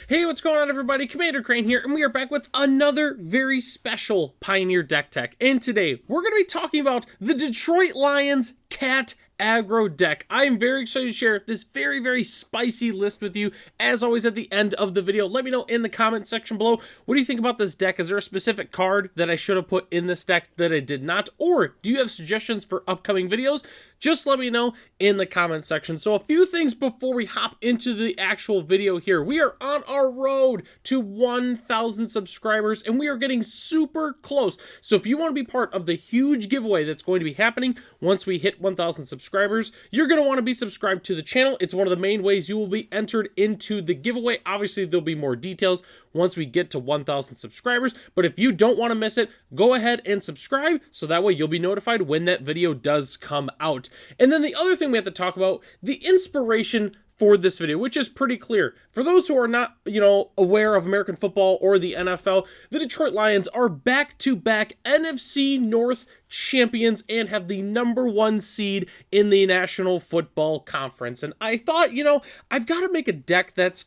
Hey, what's going on, everybody? Commander Crane here, and we are back with another very special Pioneer deck tech. And today, we're going to be talking about the Detroit Lions Cat Aggro deck. I am very excited to share this very spicy list with you. As always, at the end of the video, let me know in the comment section below, what do you think about this deck? Is there a specific card that I should have put in this deck that I did not? Or do you have suggestions for upcoming videos? Just let me know in the comment section. So a few things before we hop into the actual video here. We are on our road to 1,000 subscribers, and we are getting super close. So if you want to be part of the huge giveaway that's going to be happening once we hit 1,000 subscribers, you're going to want to be subscribed to the channel. It's one of the main ways you will be entered into the giveaway. Obviously, there'll be more details once we get to 1,000 subscribers, but if you don't want to miss it, go ahead and subscribe so that way you'll be notified when that video does come out. And then the other thing we have to talk about, the inspiration for this video, which is pretty clear. For those who are not, aware of American football or the NFL, the Detroit Lions are back-to-back NFC North champions and have the #1 seed in the National Football Conference. And I thought, I've got to make a deck that's,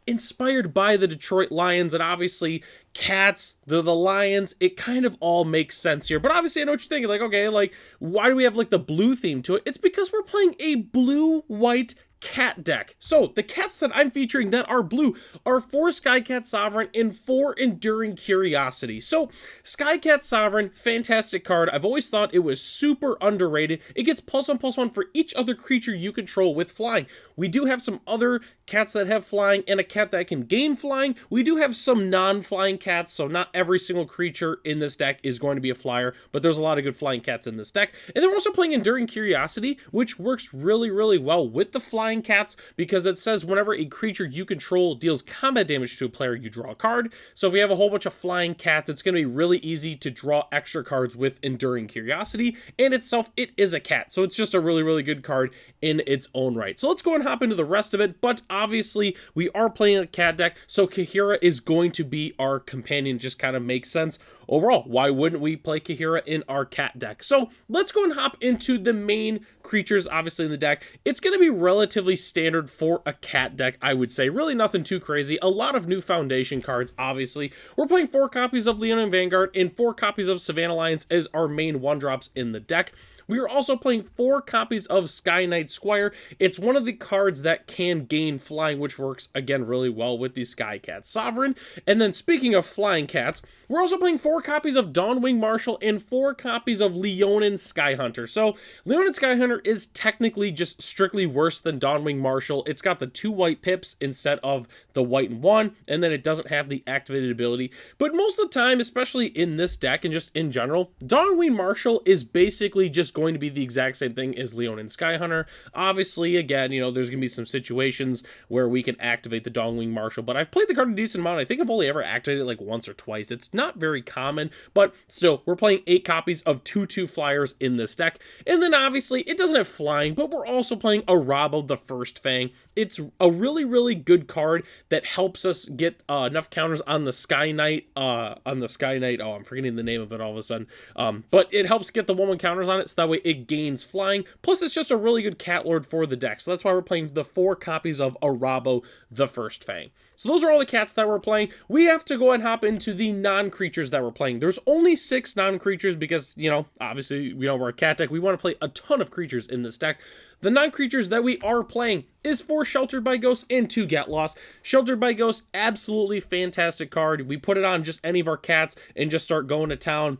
inspired by the Detroit Lions, and obviously Cats, the Lions, it kind of all makes sense here. But obviously I know what you're thinking, why do we have the blue theme to it? It's because we're playing a blue-white cat deck. So the cats that I'm featuring that are blue are 4 Skycat Sovereign and 4 Enduring Curiosity. So Skycat Sovereign, fantastic card. I've always thought it was super underrated. It gets +1/+1 for each other creature you control with flying. We do have some other cats that have flying and a cat that can gain flying. We do have some non-flying cats, so not every single creature in this deck is going to be a flyer, but there's a lot of good flying cats in this deck. And then we're also playing Enduring Curiosity, which works really well with the flying cats, because it says whenever a creature you control deals combat damage to a player, you draw a card. So if we have a whole bunch of flying cats, it's going to be really easy to draw extra cards with Enduring Curiosity, and itself, it is a cat, so it's just a really good card in its own right. So let's go and hop into the rest of it, but obviously we are playing a cat deck, so Kahira is going to be our companion. Just kind of makes sense overall. Why wouldn't we play Kahira in our cat deck? So let's go and hop into the main creatures, obviously, in the deck. It's going to be relatively standard for a cat deck, I would say. Really nothing too crazy. A lot of new foundation cards, obviously. We're playing 4 copies of Leonin Vanguard and 4 copies of Savannah Lions as our main 1-drops in the deck. We are also playing 4 copies of Sky Knight Squire. It's one of the cards that can gain flying, which works, again, really well with the Skycat Sovereign. And then speaking of flying cats, we're also playing 4 copies of Dawnwing Marshal and 4 copies of Leonin Skyhunter. So Leonin Skyhunter is technically just strictly worse than Dawnwing Marshal. It's got the 2 white pips instead of the white and 1, and then it doesn't have the activated ability. But most of the time, especially in this deck and just in general, Dawnwing Marshal is basically just going to be the exact same thing as Leonin Skyhunter. Obviously, again, there's going to be some situations where we can activate the Dawnwing Marshal, but I've played the card a decent amount. I think I've only ever activated it once or twice. It's not very common, but still, we're playing 8 copies of 2/2 flyers in this deck. And then obviously, it doesn't have flying, but we're also playing Arabo the First Fang. It's a really good card that helps us get enough counters on the Sky Knight, oh, I'm forgetting the name of it all of a sudden. But it helps get the 1/1 counters on it, so that way it gains flying. Plus, it's just a really good cat lord for the deck. So that's why we're playing the 4 copies of Arabo the First Fang. So those are all the cats that we're playing. We have to go and hop into the non-creatures that we're playing. There's only 6 non-creatures because, obviously, we're a cat deck. We want to play a ton of creatures in this deck. The non-creatures that we are playing is 4 Sheltered by Ghosts and 2 Get Lost. Sheltered by Ghosts, absolutely fantastic card. We put it on just any of our cats and just start going to town.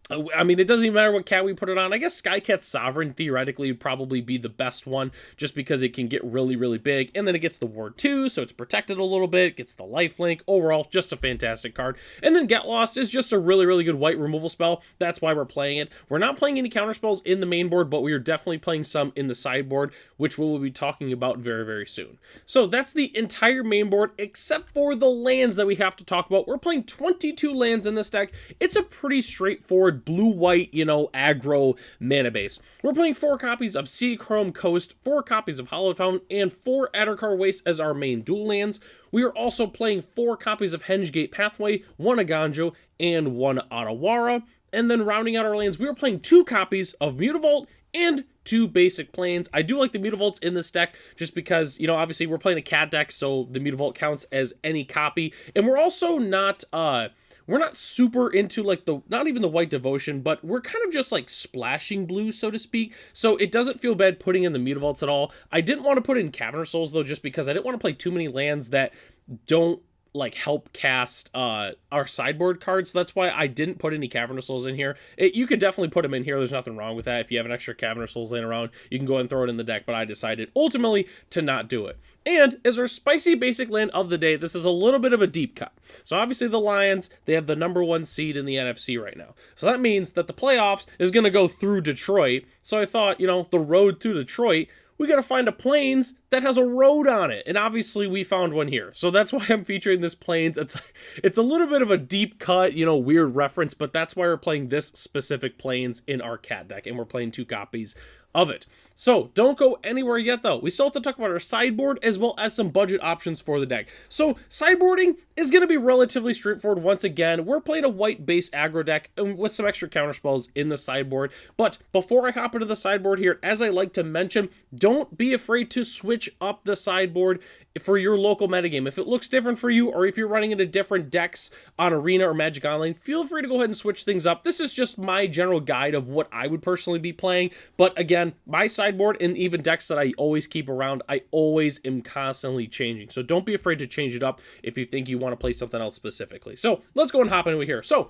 I mean, it doesn't even matter what cat we put it on. I guess Skycat Sovereign theoretically would probably be the best one just because it can get really big. And then it gets the Ward 2, so it's protected a little bit. Gets the lifelink. Overall, just a fantastic card. And then Get Lost is just a really good white removal spell. That's why we're playing it. We're not playing any counter spells in the main board, but we are definitely playing some in the sideboard, which we will be talking about very soon. So that's the entire main board, except for the lands that we have to talk about. We're playing 22 lands in this deck. It's a pretty straightforward blue-white, aggro mana base. We're playing 4 copies of Seachrome Coast, 4 copies of Hallowed Fountain, and 4 Addercar Waste as our main dual lands. We are also playing 4 copies of Hengegate Pathway, 1 Aganjo, and 1 Otawara. And then rounding out our lands, we are playing 2 copies of Mutavault and 2 basic planes. I do like the Mutavaults in this deck just because, you know, obviously we're playing a cat deck, so the Mutavault counts as any copy. And we're also not, we're not super into like not even the White Devotion, but we're kind of just like splashing blue, so to speak. So it doesn't feel bad putting in the Mutavaults at all. I didn't want to put in Cavern of Souls though, just because I didn't want to play too many lands that don't like help cast our sideboard cards. So that's why I didn't put any Cavern of Souls in here. You could definitely put them in here. There's nothing wrong with that. If you have an extra Cavern of Souls laying around, you can go ahead and throw it in the deck, but I decided ultimately to not do it. And as our spicy basic land of the day, this is a little bit of a deep cut. So obviously the Lions, they have the #1 seed in the NFC right now. So that means that the playoffs is going to go through Detroit. So I thought, you know, the road through Detroit, we got to find a Plains that has a road on it. And obviously we found one here. So that's why I'm featuring this Plains. It's a little bit of a deep cut, you know, weird reference, but that's why we're playing this specific Plains in our cat deck. And we're playing 2 copies of it. So don't go anywhere yet though. We still have to talk about our sideboard as well as some budget options for the deck. So sideboarding is going to be relatively straightforward once again. We're playing a white base aggro deck with some extra counter spells in the sideboard. But before I hop into the sideboard here, as I like to mention, don't be afraid to switch up the sideboard for your local metagame. If it looks different for you, or if you're running into different decks on Arena or Magic Online, feel free to go ahead and switch things up. This is just my general guide of what I would personally be playing. But again, my sideboard and even decks that I always keep around, I always am constantly changing. So don't be afraid to change it up if you think you want to play something else specifically. So let's go and hop into it here. So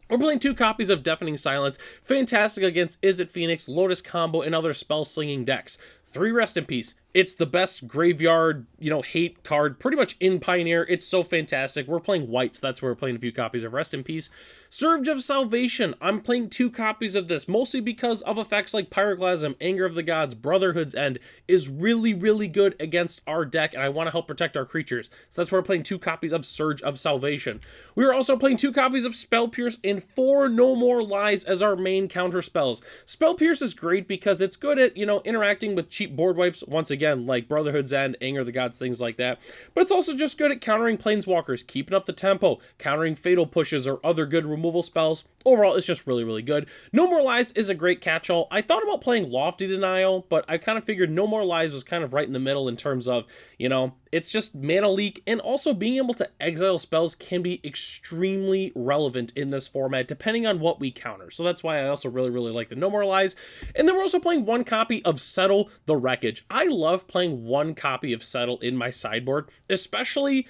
we're playing 2 copies of Deafening Silence. Fantastic against Izzet Phoenix, Lotus Combo, and other spell-slinging decks. 3 Rest in Peace. It's the best graveyard, you know, hate card pretty much in Pioneer. It's so fantastic. We're playing white, so that's where we're playing a few copies of Rest in Peace. Surge of Salvation. I'm playing 2 copies of this, mostly because of effects like Pyroclasm, Anger of the Gods, Brotherhood's End is really, really good against our deck, and I want to help protect our creatures. So that's why we're playing 2 copies of Surge of Salvation. We are also playing 2 copies of Spell Pierce and 4 No More Lies as our main counter spells. Spell Pierce is great because it's good at, you know, interacting with cheap board wipes, once again, like Brotherhood's End, Anger of the Gods, things like that. But it's also just good at countering Planeswalkers, keeping up the tempo, countering Fatal Pushes or other good removal spells. Overall, it's just really, really good. No More Lies is a great catch-all. I thought about playing Lofty Denial, but I kind of figured No More Lies was kind of right in the middle in terms of, you know, it's just mana leak, and also being able to exile spells can be extremely relevant in this format, depending on what we counter. So that's why I also really, really like the No More Lies. And then we're also playing 1 copy of Settle the Wreckage. I love playing 1 copy of Settle in my sideboard, especially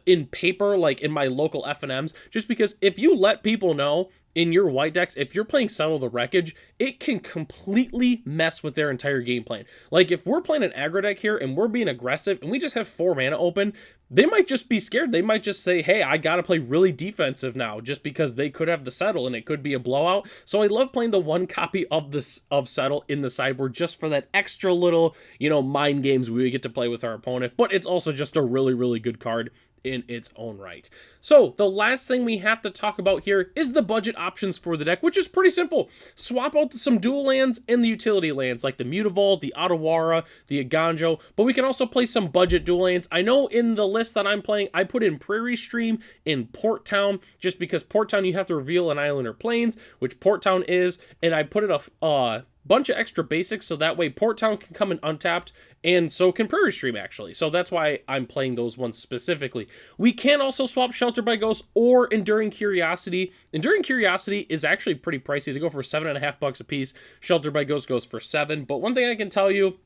in paper, like in my local FNMs, just because if you let people know in your white decks, if you're playing Settle the Wreckage, it can completely mess with their entire game plan. Like if we're playing an aggro deck here and we're being aggressive and we just have 4 mana open, they might just be scared. They might just say, hey, I gotta play really defensive now, just because they could have the Settle and it could be a blowout. So I love playing the 1 copy of Settle in the sideboard just for that extra little, you know, mind games we get to play with our opponent. But it's also just a really, really good card in its own right. So the last thing we have to talk about here is the budget options for the deck, which is pretty simple. Swap out some dual lands and the utility lands like the Mutavault, the Otawara, the Aganjo, but we can also play some budget dual lands. I know in the list that I'm playing, I put in Prairie Stream in Port Town, just because Port Town you have to reveal an island or plains, which Port Town is, and I put in a bunch of extra basics so that way Port Town can come in untapped, and so can Prairie Stream actually. So that's why I'm playing those ones specifically. We can also swap Shelter by Ghost or Enduring Curiosity. Enduring Curiosity is actually pretty pricey. They go for $7.50 a piece. Shelter by Ghost goes for $7. But one thing I can tell you,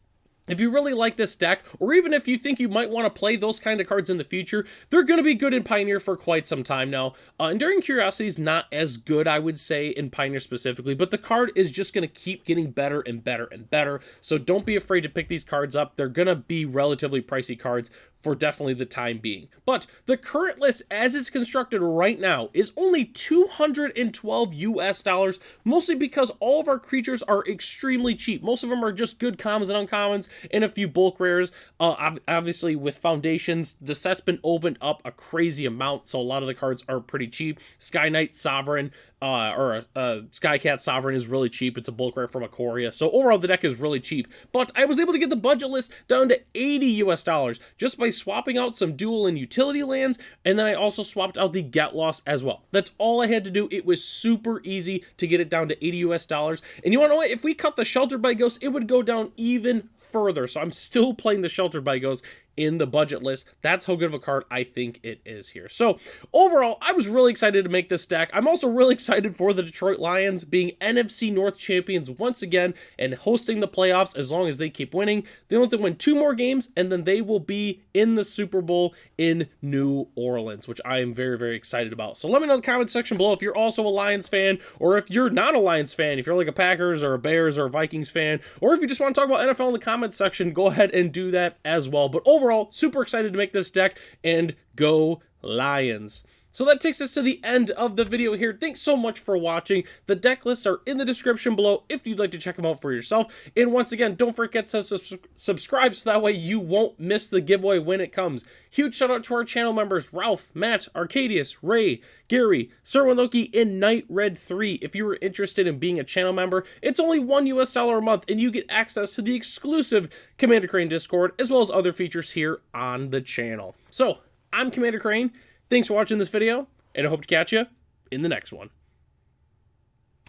if you really like this deck, or even if you think you might want to play those kind of cards in the future, they're going to be good in Pioneer for quite some time now. Enduring Curiosity is not as good, I would say, in Pioneer specifically, but the card is just going to keep getting better and better and better, so don't be afraid to pick these cards up. They're going to be relatively pricey cards for definitely the time being. But the current list as it's constructed right now is only $212 US, mostly because all of our creatures are extremely cheap. Most of them are just good commons and uncommons and a few bulk rares. Obviously with Foundations, the set's been opened up a crazy amount, so a lot of the cards are pretty cheap. Sky Knight Sovereign, Skycat Sovereign is really cheap. It's a bulk rare from Ikoria. So overall, the deck is really cheap. But I was able to get the budget list down to $80 US just by swapping out some dual and utility lands, and then I also swapped out the get loss as well. That's all I had to do. It was super easy to get it down to 80 US dollars. And you want to know what? If we cut the Sheltered by Ghost, it would go down even further. So I'm still playing the Sheltered by Ghost in the budget list. That's how good of a card I think it is here. So overall, I was really excited to make this deck. I'm also really excited for the Detroit Lions being NFC North champions once again and hosting the playoffs as long as they keep winning. They only have to win 2 more games and then they will be in the Super Bowl in New Orleans, which I am very, very excited about. So let me know in the comment section below if you're also a Lions fan, or if you're not a Lions fan, if you're like a Packers or a Bears or a Vikings fan, or if you just want to talk about NFL in the comment section, go ahead and do that as well. But overall, super excited to make this deck, and go Lions. So that takes us to the end of the video here. Thanks so much for watching. The deck lists are in the description below if you'd like to check them out for yourself. And once again, don't forget to subscribe so that way you won't miss the giveaway when it comes. Huge shout out to our channel members, Ralph, Matt, Arcadius, Ray, Gary, Sir Loki, and Night Red 3. If you were interested in being a channel member, it's only $1 US a month, and you get access to the exclusive Commander Crane Discord, as well as other features here on the channel. So, I'm Commander Crane. Thanks for watching this video, and I hope to catch you in the next one.